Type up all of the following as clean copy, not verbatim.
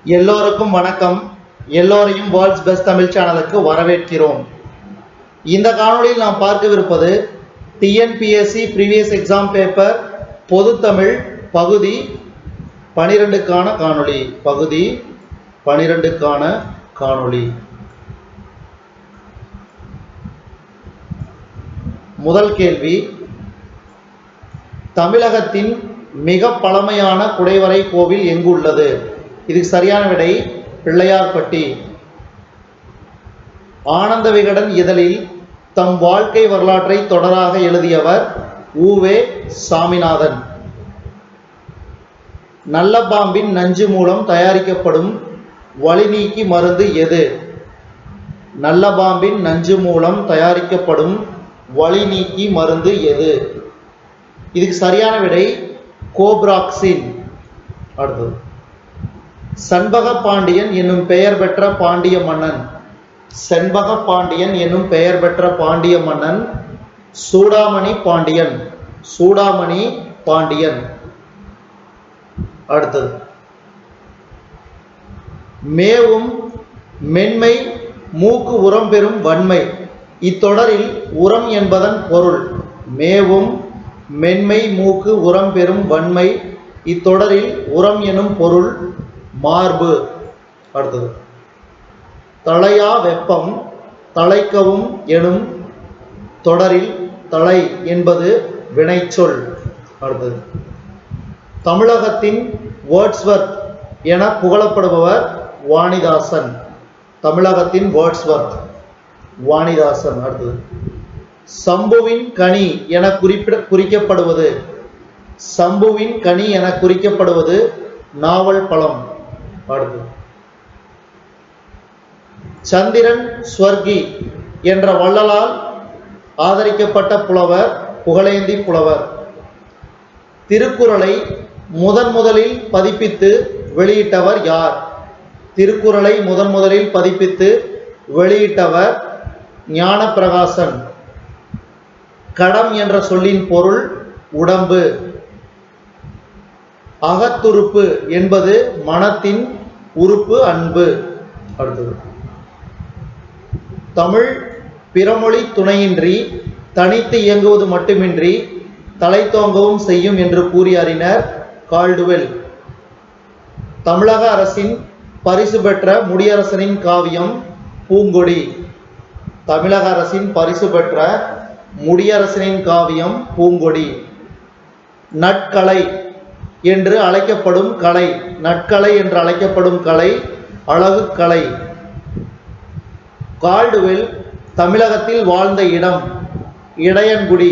எல்லோருக்கும் வணக்கம். எல்லோரையும் வேர்ல்ட்ஸ் பெஸ்ட் தமிழ் சேனலுக்கு வரவேற்கிறோம். இந்த காணொளியில் நாம் பார்க்கவிருப்பது டிஎன்பிஎஸ்சி ப்ரீவியஸ் எக்ஸாம் பேப்பர் பொதுத்தமிழ் பகுதி 12க்கான காணொளி. முதல் கேள்வி, தமிழகத்தின் மிக பழமையான குடைவரை கோவில் எங்குள்ளது? இதுக்கு சரியான விடை பிள்ளையார்பட்டி. ஆனந்த விகடன் இதழில் தம் வாழ்க்கை வரலாற்றை தொடராக எழுதியவர் உ.வே. சாமிநாதன். நல்ல பாம்பின் நஞ்சு மூலம் தயாரிக்கப்படும் வலிநீக்கி மருந்து எது? நல்ல பாம்பின் நஞ்சு மூலம் தயாரிக்கப்படும் வலிநீக்கி மருந்து எது? இதுக்கு சரியான விடை கோப்ராக்சின். அடுத்தது, செண்பக பாண்டியன் என்னும் பெயர் பெற்ற பாண்டிய மன்னன். செண்பக பாண்டியன் என்னும் பெயர் பெற்ற பாண்டிய மன்னன் சூடாமணி பாண்டியன். அடுத்தது, மேவும் மென்மை மூக்கு உரம் பெறும் வன்மை. இத்தொடரில் உரம் என்பதன் பொருள். மேவும் மென்மை மூக்கு உரம் பெறும் வன்மை. இத்தொடரில் உரம் எனும் பொருள் மார்பு. அடுத்தது, தளையா வெப்பம் தளைக்கவும் எனும் தொடரில் தளை என்பது வினைச்சொல். அடுத்தது, தமிழகத்தின் வேர்ட்ஸ்வர்த் என புகழப்படுபவர் வாணிதாசன். தமிழகத்தின் வேர்ட்ஸ்வர்த் வாணிதாசன். அடுத்தது, சம்புவின் கனி என குறிக்கப்படுவது. சம்புவின் கனி என குறிக்கப்படுவது நாவல் பழம். அடுத்தது, சந்திரன் ஸ்வர்கி என்ற வள்ளலால் ஆதரிக்கப்பட்ட புலவர் புகழேந்தி புலவர். திருக்குறளை முதலில் பதிப்பித்து வெளியிட்டவர் யார்? திருக்குறளை முதலில் பதிப்பித்து வெளியிட்டவர் ஞானப்பிரகாசன். கடம் என்ற சொல்லின் பொருள் உடம்பு. அகத்துறுப்பு என்பது மனத்தின் உறுப்பு அன்பு. அடுத்தது, தமிழ் பிறமொழி துணையின்றி தனித்து இயங்குவது மட்டுமின்றி தலைத்தோங்கவும் செய்யும் என்று கூறிய அறிஞர் கால்டுவெல். தமிழக அரசின் பரிசு பெற்ற முடியரசனின் காவியம் பூங்கொடி. தமிழக அரசின் பரிசு பெற்ற முடியரசனின் காவியம் பூங்கொடி. நட்கலை என்று அழைக்கப்படும் கலை. நட்கலை என்று அழைக்கப்படும் கலை அழகு கலை. கால்டுவெல் தமிழகத்தில் வாழ்ந்த இடம் இடையன்குடி.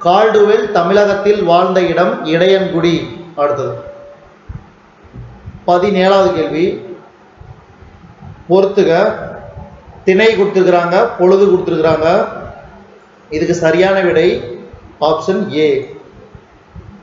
கால்டுவெல் தமிழகத்தில் வாழ்ந்த இடம் இடையன்குடி. அடுத்தது, 17வது கேள்வி, பொறுத்துக. திணை கொடுத்துருக்கிறாங்க, பொழுது கொடுத்துருக்கிறாங்க. இதுக்கு சரியான விடை ஆப்ஷன் ஏ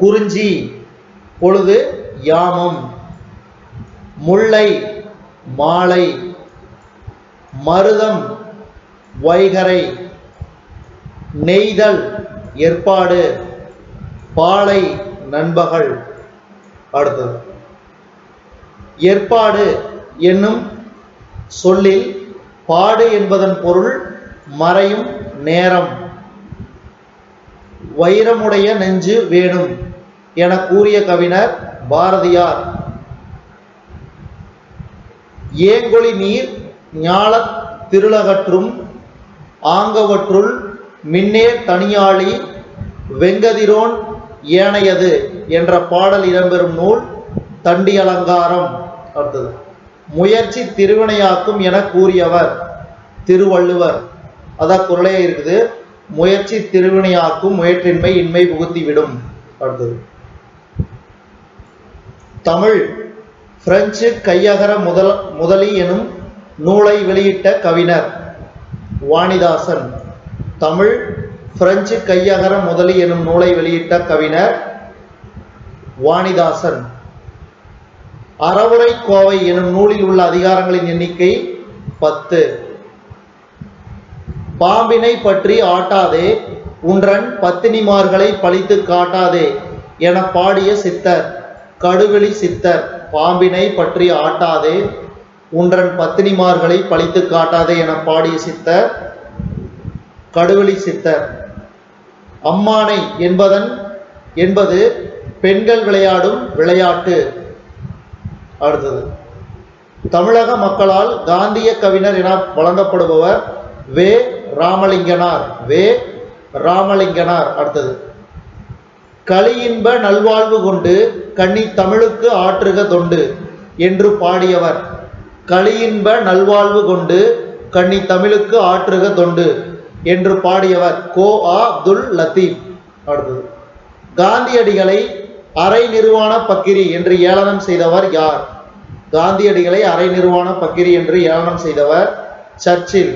குறிஞ்சி. பொழுது யாமம். முல்லை மாலை. மருதம் வைகரை. நெய்தல் ஏற்பாடு. பாலை நண்பகல். அடுத்தது, ஏற்பாடு என்னும் சொல்லில் பாடு என்பதன் பொருள் மறையும் நேரம். வைரமுடைய நெஞ்சு வேணும் என கூறிய கவிஞர் பாரதியார். ஏங்கொழி நீர் ஞாலத் திருளகற்றும் ஆங்கவற்றுள் மின்னேர் தனியாளி வெங்கதிரோன் ஏனையது என்ற பாடல் இடம்பெறும் நூல் தண்டி அலங்காரம். அடுத்தது, முயற்சி திருவினையாக்கும் என கூறியவர் திருவள்ளுவர். அதான் குறளே இருக்குது, முயற்சி திருவினையாக்கும் முயற்றின்மை இன்மை புகுத்தி விடும். அடுத்தது, தமிழ் பிரெஞ்சு கையகர முதலி எனும் நூலை வெளியிட்ட கவிஞர் வாணிதாசன். தமிழ் பிரெஞ்சு கையகர முதலி எனும் நூலை வெளியிட்ட கவிஞர் வாணிதாசன். அறவுரை கோவை எனும் நூலில் உள்ள அதிகாரங்களின் எண்ணிக்கை 10. பாம்பினை பற்றி ஆட்டாதே உன்றன் பத்தினிமார்களை பழித்து காட்டாதே என பாடிய சித்தர் கடுவெளி சித்தர். பாம்பினை பற்றி ஆட்டாதே, உன்றன் பத்தினிமார்களை பழித்து காட்டாதே என பாடிய சித்தர் கடுவெளி சித்தர். அம்மானை என்பது பெண்கள் விளையாடும் விளையாட்டு. அடுத்தது, தமிழக மக்களால் காந்திய கவிஞர் என வழங்கப்படுபவர் வே. ராமலிங்கனார். வே. ராமலிங்கனார். அடுத்தது, களியின்ப நல்வாழ்வு கொண்டு கன்னி தமிழுக்கு ஆற்றுக தொண்டு என்று பாடியவர். களியின்ப நல்வாழ்வு கொண்டு கன்னி தமிழுக்கு ஆற்றுக தொண்டு என்று பாடியவர் கோ. அப்துல் லத்தீப். அடுத்தது, காந்தியடிகளை அரை நிர்வாண பக்கிரி என்று ஏளனம் செய்தவர் யார்? காந்தியடிகளை அரை நிர்வாண பக்கிரி என்று ஏளனம் செய்தவர் சர்ச்சில்.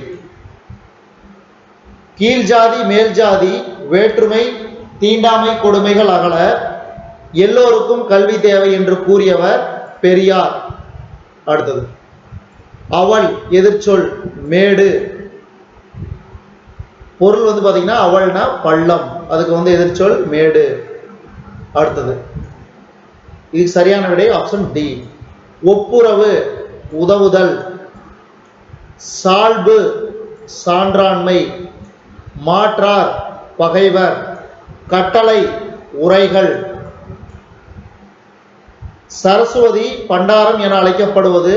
கீழ் ஜாதி மேல் ஜாதி வேற்றுமை தீண்டாமை கொடுமைகள் அகல எல்லோருக்கும் கல்வி தேவை என்று கூறியவர் பெரியார். அடுத்தது, அவள் எதிர்ச்சொல் மேடு. பொருள் பாத்தீங்கன்னா அவள்னா பள்ளம், அதுக்கு எதிர்ச்சொல் மேடு. அடுத்தது, இதுக்கு சரியான விடை ஆப்ஷன் டி. ஒப்புரவு உதவுதல், சால்பு சான்றாண்மை, மாற்றார் பகைவர், கட்டளை உரைகள். சரஸ்வதி பண்டாரம் என அழைக்கப்படுவது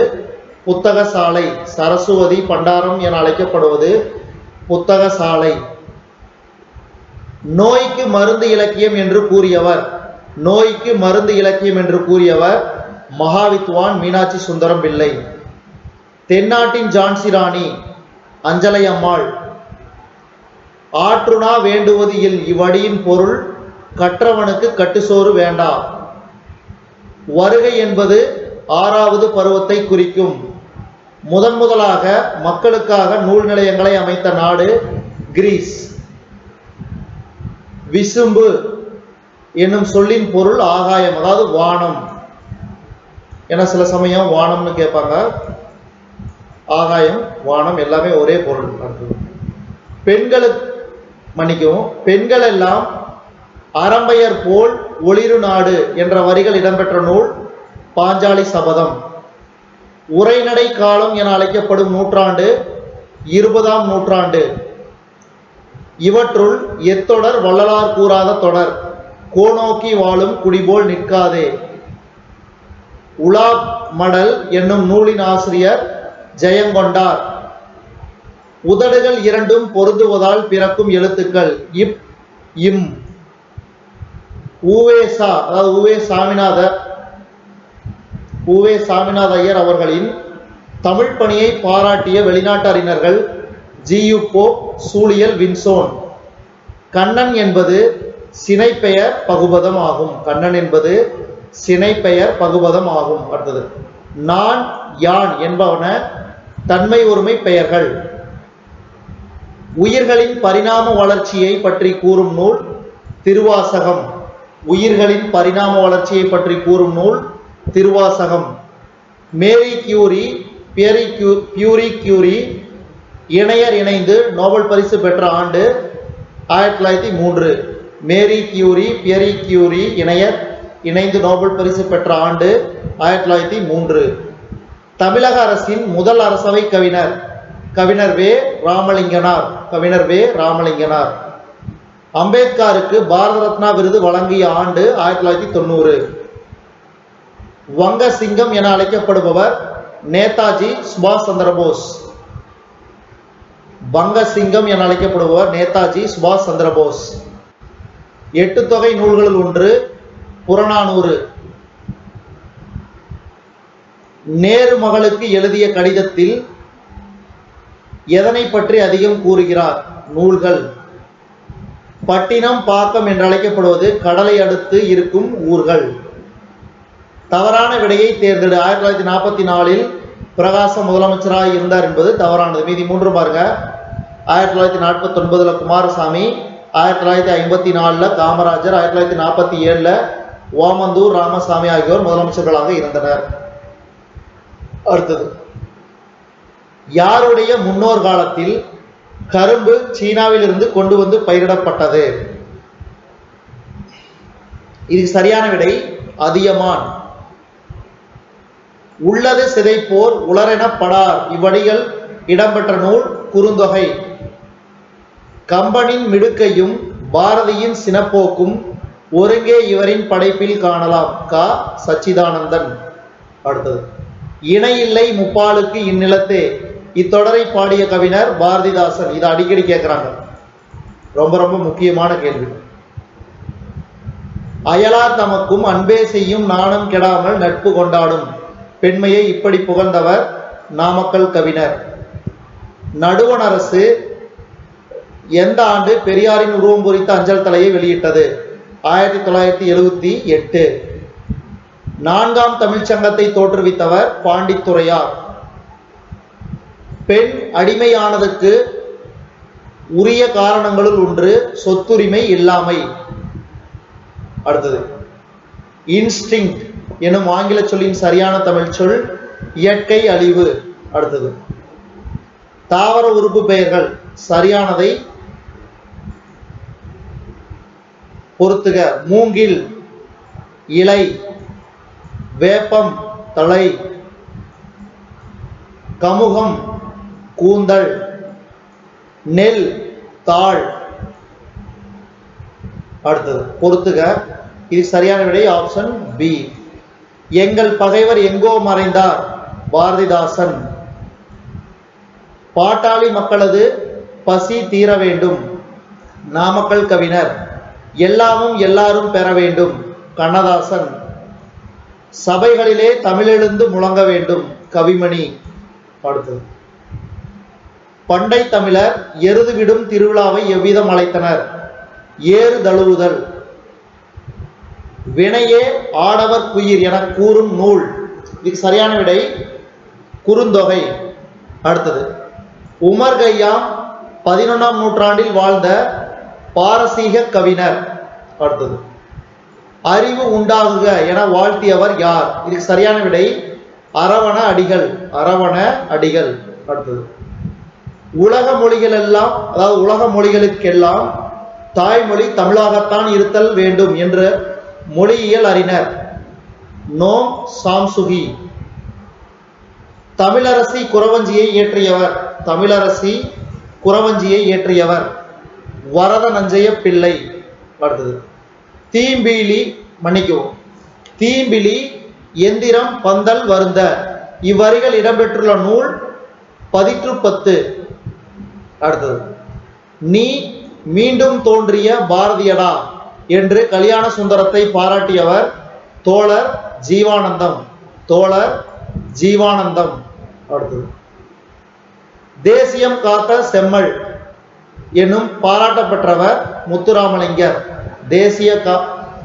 புத்தக சாலை. சரஸ்வதி பண்டாரம் என அழைக்கப்படுவது புத்தக சாலை. நோய்க்கு மருந்து இலக்கியம் என்று கூறியவர். நோய்க்கு மருந்து இலக்கியம் என்று கூறியவர் மகாவித்வான் மீனாட்சி சுந்தரம் பிள்ளை. தென்னாட்டின் ஜான்சி ராணி அஞ்சலை அம்மாள். ஆற்றுணா வேண்டுவது இல் இவ்வடியின் பொருள் கற்றவனுக்கு கட்டுசோறு வேண்டா. வருகை என்பது 6வது பருவத்தை குறிக்கும். முதலாக மக்களுக்காக நூல் நிலையங்களை அமைத்த நாடு கிரீஸ். விசும்பு என்னும் சொல்லின் பொருள் ஆகாயம், அதாவது வானம். ஏன்னா சில சமயம் வானம்னு கேட்பாங்க. ஆகாயம் வானம் எல்லாமே ஒரே பொருள். பெண்கள் எல்லாம் அறம்பெயர் போல் ஒளிரு நாடு என்ற வரிகள் இடம்பெற்ற நூல் பாஞ்சாலி சபதம். உரைநடை காலம் என அழைக்கப்படும் நூற்றாண்டு 20ஆம் நூற்றாண்டு. இவற்றுள் எத்தொடர் வள்ளலார் கூறாத தொடர்? கோநோக்கி வாழும் குடிபோல் நிற்காதே. உலா மடல் என்னும் நூலின் ஆசிரியர் ஜெயங்கொண்டார். உதடுகள் இரண்டும் பொருந்துவதால் பிறக்கும் எழுத்துக்கள் இப் இம். உவேசா, அதாவது உவே சாமிநாத ஐயர் அவர்களின் தமிழ் பணியை பாராட்டிய வெளிநாட்டு அறிஞர்கள் ஜி.யு. போப், சூழியல் வின்சோன். கண்ணன் என்பது சினைப்பெயர் பகுபதம் ஆகும். கண்ணன் என்பது சினைப்பெயர் பகுபதம் ஆகும். அடுத்தது, நான் யான் என்பவன தன்மை ஒருமை பெயர்கள். உயிர்களின் பரிணாம வளர்ச்சியை பற்றி கூறும் நூல் திருவாசகம். உயிர்களின் பரிணாம வளர்ச்சியை பற்றி கூறும் நூல் Thiruvasagam. Marie Curie, Pierre Curie இணையர் இணைந்து நோபல் பரிசு பெற்ற ஆண்டு 1903. மேரி கியூரி, பியரி கியூரி இணையர் இணைந்து நோபல் பரிசு பெற்ற ஆண்டு 1903. தமிழக அரசின் முதல் அரசவை கவிஞர் வே. ராமலிங்கனார். அம்பேத்கருக்கு பாரத ரத்னா விருது வழங்கிய ஆண்டு 1990. வங்க சிங்கம் என அழைக்கப்படுபவர் நேதாஜி சுபாஷ் சந்திரபோஸ். வங்க சிங்கம் என அழைக்கப்படுபவர் நேதாஜி சுபாஷ் சந்திரபோஸ். 8 தொகை நூல்களில் ஒன்று புறநானூறு. நேரு மகளுக்கு எழுதிய கடிதத்தில் எதனை பற்றி அதிகம் கூறுகிறார்? நூல்கள். பட்டினம் பாக்கம் என்று அழைக்கப்படுவது கடலை அடுத்து இருக்கும் ஊர்கள். தவறான விடையை தேர்ந்தெடு. 1944 பிரகாசம் முதலமைச்சராக இருந்தார் என்பது தவறானது. மீதி 3 பாருங்க. 1949 குமாரசாமி, 1954 காமராஜர், 1947 ஓமந்தூர் ராமசாமி ஆகியோர் முதலமைச்சர்களாக இருந்தனர். அடுத்தது, யாருடைய முன்னோர் காலத்தில் கரும்பு சீனாவில் இருந்து கொண்டு வந்து பயிரிடப்பட்டது? இதுக்கு சரியான விடை அதியமான். உள்ளது சிதைப்போர் உளரென படார் இவ்வடிகள் இடம்பெற்ற நூல் குறுந்தொகை. கம்பனின் மிடுக்கையும் பாரதியின் சினப்போக்கும் ஒருங்கே இவரின் படைப்பில் காணலாம். க. சச்சிதானந்தன். அடுத்தது இணையில்லை முப்பாலுக்கு இந்நிலத்தே. இத்தொடரை பாடிய கவிஞர் பாரதிதாசன். இதை அடிக்கடி கேட்கிறாங்க, ரொம்ப ரொம்ப முக்கியமான கேள்வி. அயலார் தமக்கும் அன்பே செய்யும் நாணம் கெடாமல் நட்பு கொண்டாடும் பெண்மையை இப்படி புகழ்ந்தவர் நாமக்கல் கவிஞர். நடுவண் அரசு எந்த ஆண்டு பெரியாரின் உருவம் பொறித்த அஞ்சல் தலையை வெளியிட்டது? 1978. நான்காம் தமிழ்ச்சங்கத்தை தோற்றுவித்தவர் பாண்டித்துரையார். பெண் அடிமையானதுக்கு உரிய காரணங்களுள் ஒன்று சொத்துரிமை இல்லாமை. அடுத்தது இன்ஸ்டிங் எனும் ஆங்கில சொல்லின் சரியான தமிழ் சொல் இயற்கை அழிவு. அடுத்தது தாவர உறுப்பு பெயர்கள் சரியானதை பொறுத்துக. மூங்கில் இலை, வேப்பம் தலை, கமுகம் கூந்தல், நெல் தாள். அடுத்தது பொறுத்துக. இது சரியான விடை ஆப்ஷன் பி. எங்கள் பகைவர் எங்கோ மறைந்தார் பாரதிதாசன். பாட்டாளி மக்களது பசி தீர வேண்டும் நாமக்கல் கவிஞர். எல்லாமும் எல்லாரும் பெற வேண்டும் கண்ணதாசன். சபைகளிலே தமிழெழுந்து முழங்க வேண்டும் கவிமணி. அடுத்தது பண்டை தமிழர் எருது விடும் திருவிழாவை எவ்விதம் அழைத்தனர்? ஏறு தழுவுதல். வினையே ஆடவர் குயிர் என கூறும் நூல். இதுக்கு சரியான விடை குறுந்தொகை. அடுத்தது உமர் கய்யாம் 11ஆம் நூற்றாண்டில் வாழ்ந்த பாரசீக கவிஞர். அடுத்தது அறிவு உண்டாகுக என வாழ்த்தியவர் யார்? இதுக்கு சரியான விடை அரவண அடிகள். அரவண அடிகள். அடுத்தது உலக மொழிகள் எல்லாம், அதாவது உலக மொழிகளுக்கெல்லாம் தாய்மொழி தமிழாகத்தான் இருத்தல் வேண்டும் என்ற மொழியியல் அறிஞர் நோம் சாம்சுகி. தமிழரசி குறவஞ்சியை இயற்றியவர். தமிழரசி குறவஞ்சியை இயற்றியவர் வரத நஞ்சைய பிள்ளை. அடுத்தது தீம்பிலி தீம்பிலி எந்திரம் பந்தல் வருந்த. இவ்வரிகள் இடம்பெற்றுள்ள நூல் பதிற்று 10. அடுத்தது நீ மீண்டும் தோன்றிய பாரதியடா என்று கல்யாண சுந்தரத்தை பாராட்டியவர் தோழர் ஜீவானந்தம். தோழர் ஜீவானந்தம். அடுத்தது தேசியம் காத்த செம்மல் என்னும் பாராட்டப்பெற்றவர் முத்துராமலிங்கர்.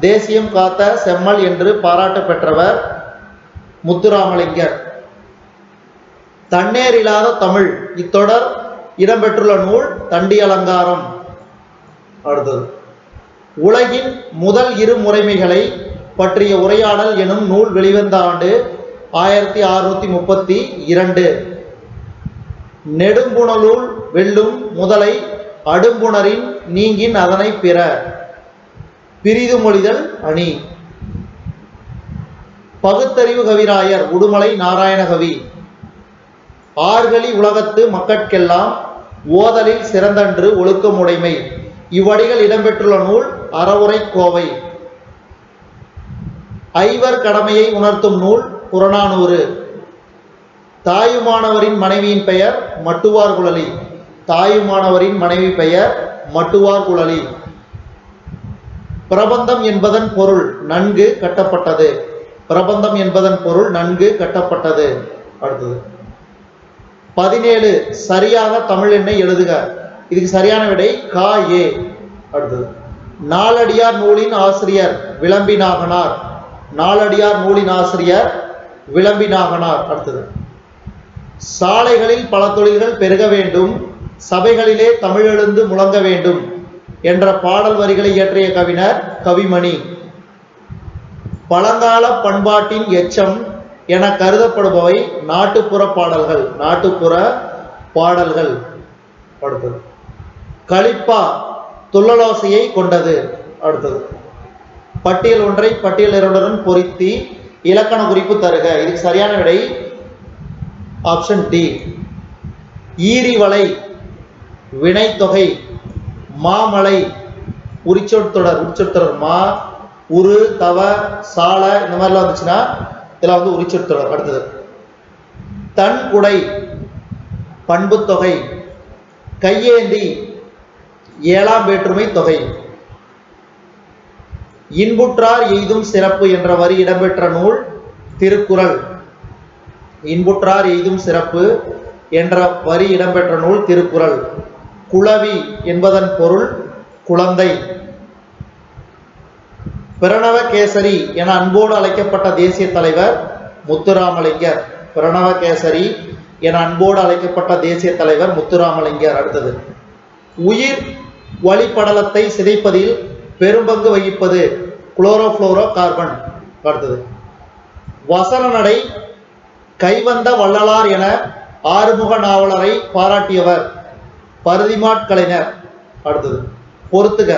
தேசியம் காத்த செம்மல் என்று பாராட்ட பெற்றவர் முத்துராமலிங்கர். தண்ணேர் இல்லாத தமிழ். இத்தொடர் இடம்பெற்றுள்ள நூல் தண்டி அலங்காரம். அடுத்தது உலகின் முதல் இரு முறைமைகளை பற்றிய உரையாடல் எனும் நூல் வெளிவந்த ஆண்டு 1632. நெடும்புணலுள் வெல்லும் முதலை அடும்புணரின் நீங்கின் அதனை பிற. பிரிது மொழிதல் அணி. பகுத்தறிவு கவிராயர் உடுமலை நாராயணகவி. ஆர்களி உலகத்து மக்கட்கெல்லாம் ஓதலில் சிறந்தன்று ஒழுக்கமுடைமை. இவ்வடிகள் இடம்பெற்றுள்ள நூல் அறவுரை கோவை. ஐவர் கடமையை உணர்த்தும் நூல் புறநானூறு. தாயுமானவரின் மனைவியின் பெயர் மட்டுவார் குழலி. தாயுமானவரின் மனைவி பெயர் மட்டுவார் குழலி. பிரபந்தம் என்பதன் பொருள் நன்கு கட்டப்பட்டது. பிரபந்தம் என்பதன் பொருள் நன்கு கட்டப்பட்டது. அடுத்தது 17 சரியாக தமிழ் எண்ணை எழுதுக. இதுக்கு சரியான விடை கா ஏ. அடுத்தது நாலடியார் நூலின் ஆசிரியர் விளம்பினாகனார். நாலடியார் நூலின் ஆசிரியர் விளம்பினாகனார். அடுத்தது சாலைகளில் பல தொழில்கள் பெருக வேண்டும், சபைகளிலே தமிழெழுந்து முழங்க வேண்டும் என்ற பாடல் வரிகளை இயற்றிய கவிஞர் கவிமணி. பழங்கால பண்பாட்டின் எச்சம் என கருதப்படுபவை நாட்டுப்புற பாடல்கள். நாட்டுப்புற பாடல்கள். அடுத்தது களிப்பா துள்ளலோசையை கொண்டது. அடுத்தது பட்டியல் ஒன்றை பட்டியல் இரண்டுடன் பொருத்தி இலக்கண குறிப்பு தருக. இதுக்கு சரியான விடை ஆப்ஷன் டி. ஈரிவளை, வினைத்தொகை, மாமலை, உரிச்சொற்றொடர் மா, உரு, தவ, சால இந்த மாதிரிலாம் வந்துச்சுன்னா இதெல்லாம் வந்து உரிச்சொற்றொடர். அடுத்தது தன் உடை, பண்புத்தொகை, கையேந்தி, ஏழாம் வேற்றுமை தொகை. இன்புற்றார் எய்தும் சிறப்பு என்ற வரி இடம்பெற்ற நூல் திருக்குறள். இன்புற்றார் எய்தும் சிறப்பு என்ற வரி இடம்பெற்ற நூல் திருக்குறள். குளவி என்பதன் பொருள் குழந்தை. பிரணவ கேசரி என அன்போடு அழைக்கப்பட்ட தேசிய தலைவர் முத்துராமலிங்கர். பிரணவ கேசரி என அன்போடு அழைக்கப்பட்ட தேசிய தலைவர் முத்துராமலிங்கர். அடுத்தது உயிர் வளிப்படலத்தை சிதைப்பதில் பெரும்பங்கு வகிப்பது குளோரோஃப்ளோரோ கார்பன். அடுத்தது வசன நடை கைவந்த வள்ளலார் என ஆறுமுக நாவலரை பாராட்டியவர் பருதிமாட் கலைஞர். அடுத்தது பொறுத்துக.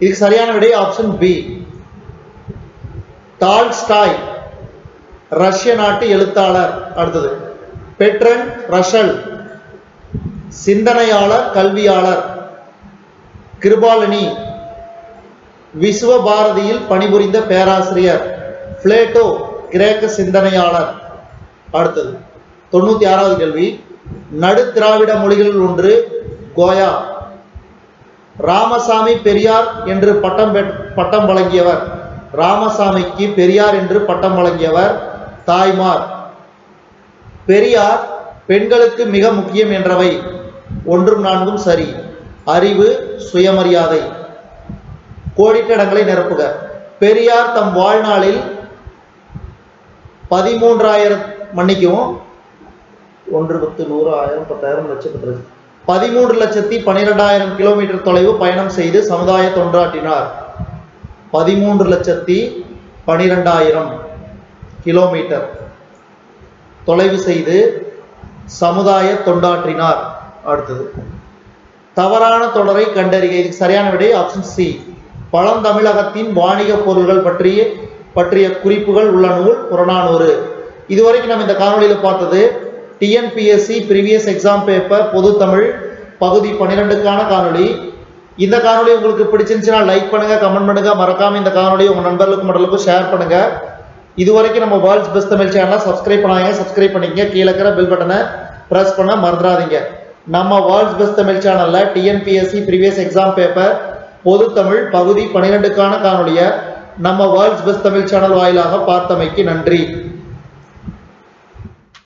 இதுக்கு சரியான விடை ஆப்ஷன் பி. டால்ஸ்டாய் ரஷ்ய நாட்டு எழுத்தாளர். அடுத்தது பெட்ரன் ரஷல் சிந்தனையாளர், கல்வியாளர். கிருபாலினி விஸ்வபாரதியில் பணிபுரிந்த பேராசிரியர். பிளேட்டோ கிரேக்க சிந்தனையாளர். அடுத்தது 96வது கேள்வி. நடு திராவிட மொழிகளில் ஒன்று கோயா. ராமசாமி பெரியார் என்று பட்டம் வழங்கியவர். ராமசாமிக்கு பெரியார் என்று பட்டம் வழங்கியவர் தாய்மார். பெரியார் பெண்களுக்கு மிக முக்கியம் என்றவை 1 4 சரி. அறிவு, சுயமரியாதை. கோடிட்ட இடங்களை நிரப்புக. பெரியார் தம் வாழ்நாளில் 13,12,000 கிலோமீட்டர் தொலைவு பயணம் செய்து சமுதாய தொண்டாற்றினார். 13,12,000 கிலோமீட்டர் தொலைவு செய்து சமுதாய தொண்டாற்றினார். அடுத்தது தவறான தொடரை கண்டறிக. இதுக்கு சரியான விடை ஆப்ஷன் சி. பழந்தமிழகத்தின் வாணிக பொருள்கள் பற்றிய குறிப்புகள் உள்ள நூல் புறநானூறு. இதுவரைக்கும் நம்ம இந்த காணொலியில் பார்த்தது டிஎன்பிஎஸ்சி ப்ரீவியஸ் எக்ஸாம் பேப்பர் பொது தமிழ் பகுதி 12க்கான காணொலி. இந்த காணொலி உங்களுக்கு பிடிச்சிருந்துச்சுன்னா லைக் பண்ணுங்க, கமெண்ட் பண்ணுங்க. மறக்காம இந்த காணொலி உங்க நண்பர்களுக்கு மட்டும் ஷேர் பண்ணுங்க. இதுவரைக்கும் நம்ம வேர்ல்ட்ஸ் பெஸ்ட் தமிழ் சேனலை சப்ஸ்கிரைப் பண்ணாங்க, சப்ஸ்கிரைப் பண்ணிக்கங்க. கீழே இருக்கிற பெல் பட்டனை பிரஸ் பண்ண மறந்துடாதீங்க. நம்ம வேர்ல்ட்ஸ் பெஸ்ட் தமிழ் சேனல்ல டிஎன்பிஎஸ்சி ப்ரீவியஸ் எக்ஸாம் பேப்பர் பொது தமிழ் பகுதி 12க்கான காணொலியை நம்ம வேர்ல்ட்ஸ் பெஸ்ட் தமிழ் சேனல் வாயிலாக பார்த்தமைக்கு நன்றி.